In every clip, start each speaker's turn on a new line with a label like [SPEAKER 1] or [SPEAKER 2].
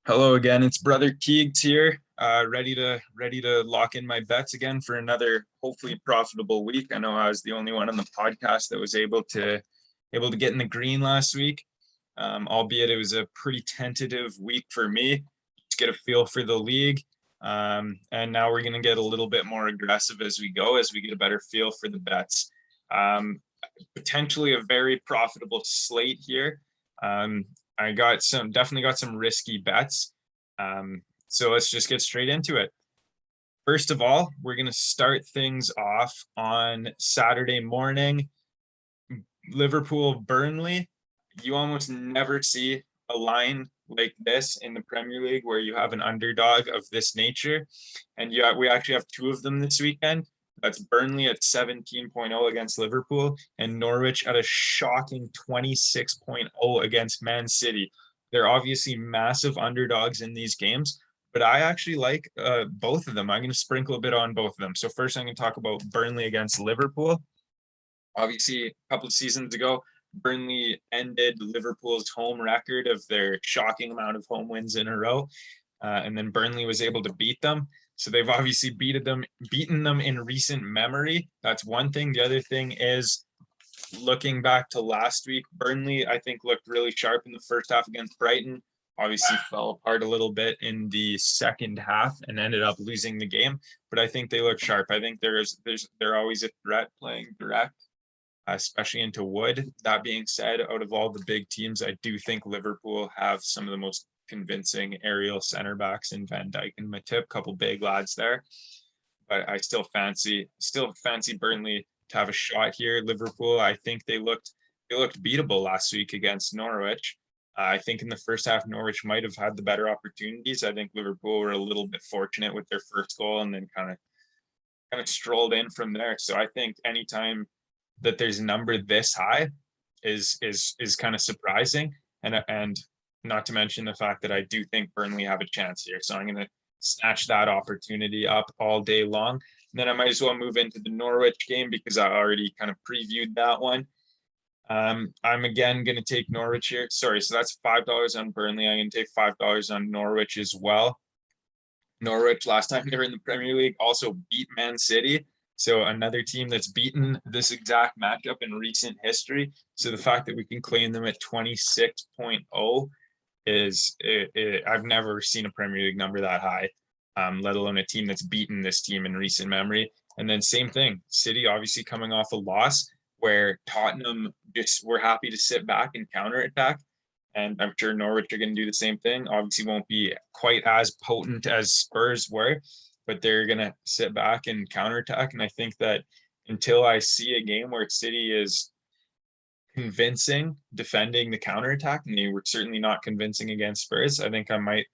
[SPEAKER 1] Hello again. It's brother Keegs here. Ready to lock in my bets again for another hopefully profitable week. I know I was the only one on the podcast that was able to get in the green last week. Albeit it was a pretty tentative week for me to get a feel for the league. And now we're gonna get a little bit more aggressive as we go, as we get a better feel for the bets. Potentially a very profitable slate here. Um, I definitely got some risky bets. So let's just get straight into it. First of all, we're going to start things off on Saturday morning. Liverpool Burnley. You almost never see a line like this in the Premier League where you have an underdog of this nature. And we actually have two of them this weekend. That's Burnley at 17.0 against Liverpool and Norwich at a shocking 26.0 against Man City. They're obviously massive underdogs in these games, but I actually like both of them. I'm going to sprinkle a bit on both of them. So first, I'm going to talk about Burnley against Liverpool. Obviously, a couple of seasons ago, Burnley ended Liverpool's home record of their shocking amount of home wins in a row. And then Burnley was able to beat them. So they've obviously beaten them in recent memory. That's one thing. The other thing is looking back to last week, Burnley, I think, looked really sharp in the first half against Brighton. Obviously fell apart a little bit in the second half and ended up losing the game. But I think they look sharp. I think they're always a threat playing direct, especially into Wood. That being said, out of all the big teams, I do think Liverpool have some of the most convincing aerial center backs in Van Dijk and Matip, couple big lads there. But I still fancy Burnley to have a shot here. Liverpool, I think they looked beatable last week against Norwich. I think in the first half, Norwich might have had the better opportunities. I think Liverpool were a little bit fortunate with their first goal and then kind of strolled in from there. So I think anytime that there's a number this high is kind of surprising, and not to mention the fact that I do think Burnley have a chance here. So I'm going to snatch that opportunity up all day long. And then I might as well move into the Norwich game because I already kind of previewed that one. I'm again going to take Norwich here. Sorry, so that's $5 on Burnley. I'm going to take $5 on Norwich as well. Norwich, last time they were in the Premier League, also beat Man City. So another team that's beaten this exact matchup in recent history. So the fact that we can claim them at 26.0 is I've never seen a Premier League number that high, let alone a team that's beaten this team in recent memory. And then same thing, City obviously coming off a loss where Tottenham just were happy to sit back and counterattack. And I'm sure Norwich are going to do the same thing. Obviously, won't be quite as potent as Spurs were, but they're going to sit back and counterattack. And I think that until I see a game where City is convincing defending the counterattack, and they were certainly not convincing against Spurs, I think I might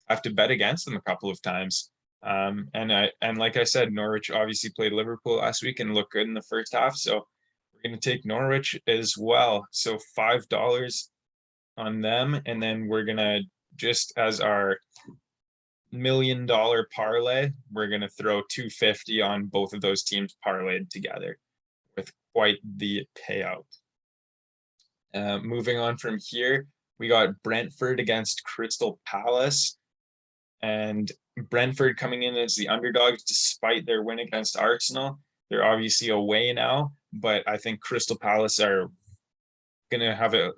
[SPEAKER 1] have to bet against them a couple of times. And like I said, Norwich obviously played Liverpool last week and looked good in the first half. So we're going to take Norwich as well. So $5 on them, and then we're gonna, just as our $1 million parlay, we're gonna throw 250 on both of those teams parlayed together with quite the payout. Moving on from here, we got Brentford against Crystal Palace, and Brentford coming in as the underdogs despite their win against Arsenal. They're obviously away now, but I think Crystal Palace are gonna have a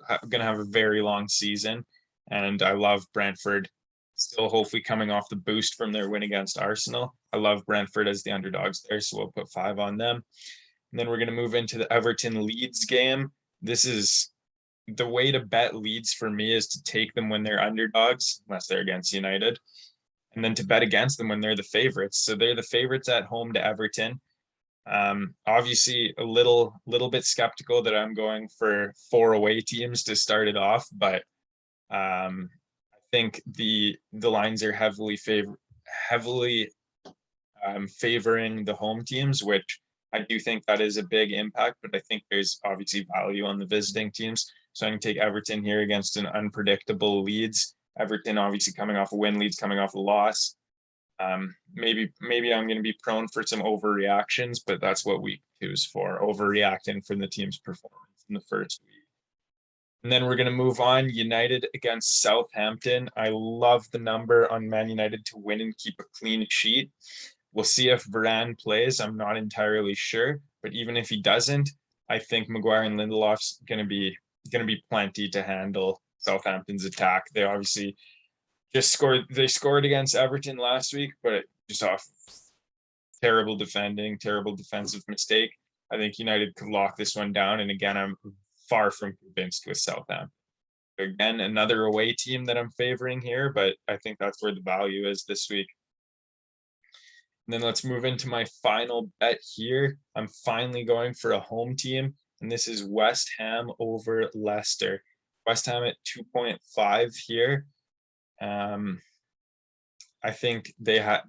[SPEAKER 1] very long season, and I love Brentford. Still, hopefully coming off the boost from their win against Arsenal. I love Brentford as the underdogs there, so we'll put 5 on them. And then we're gonna move into the Everton Leeds game. This is the way to bet Leeds for me, is to take them when they're underdogs, unless they're against United, and then to bet against them when they're the favorites. So they're the favorites at home to Everton. Obviously a little bit skeptical that I'm going for 4 away teams to start it off, but I think the lines are heavily favoring the home teams, which I do think that is a big impact, but I think there's obviously value on the visiting teams. So I can take Everton here against an unpredictable Leeds. Everton obviously coming off a win, Leeds coming off a loss. Maybe I'm going to be prone for some overreactions, but that's what week 2 is for, overreacting from the team's performance in the first week. And then we're going to move on. United against Southampton. I love the number on Man United to win and keep a clean sheet. We'll see if Varane plays. I'm not entirely sure, but even if he doesn't, I think Maguire and Lindelof's going to be plenty to handle Southampton's attack. They obviously just scored. They scored against Everton last week, but just off terrible defending, terrible defensive mistake. I think United could lock this one down. And again, I'm far from convinced with Southampton. Again, another away team that I'm favoring here, but I think that's where the value is this week. And then let's move into my final bet here. I'm finally going for a home team, and this is West Ham over Leicester. West Ham at 2.5 here. I think they're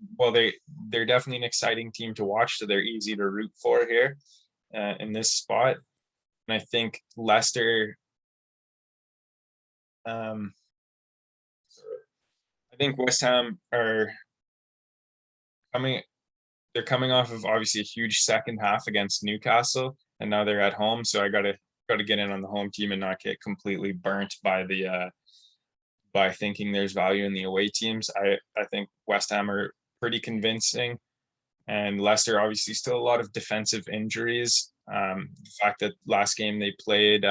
[SPEAKER 1] definitely an exciting team to watch, so they're easy to root for here in this spot. And I think Leicester, I think West Ham are they're coming off of obviously a huge second half against Newcastle, and now they're at home. So I gotta get in on the home team and not get completely burnt by by thinking there's value in the away teams. I think West Ham are pretty convincing, and Leicester obviously still a lot of defensive injuries. The fact that last game they played,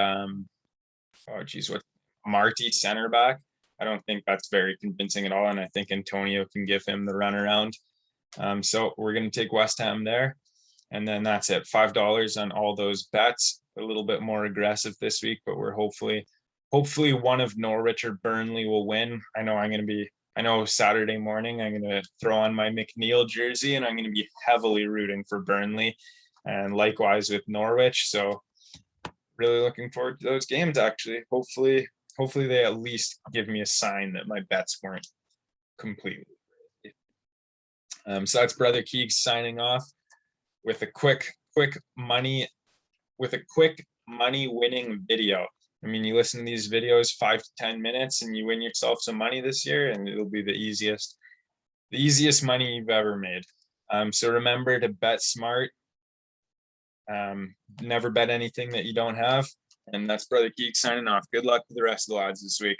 [SPEAKER 1] Marty center back, I don't think that's very convincing at all, and I think Antonio can give him the runaround. So we're going to take West Ham there, and then that's it. $5 on all those bets. A little bit more aggressive this week, but we're hopefully one of Norwich or Burnley will win. I know Saturday morning I'm going to throw on my McNeil jersey, and I'm going to be heavily rooting for Burnley, and likewise with Norwich. So really looking forward to those games, actually. Hopefully they at least give me a sign that my bets weren't completely. So that's Brother Keeg signing off with a quick money winning video. I mean, you listen to these videos 5 to 10 minutes and you win yourself some money this year, and it'll be the easiest money you've ever made. So remember to bet smart. Never bet anything that you don't have. And that's Brother Keeg signing off. Good luck to the rest of the lads this week.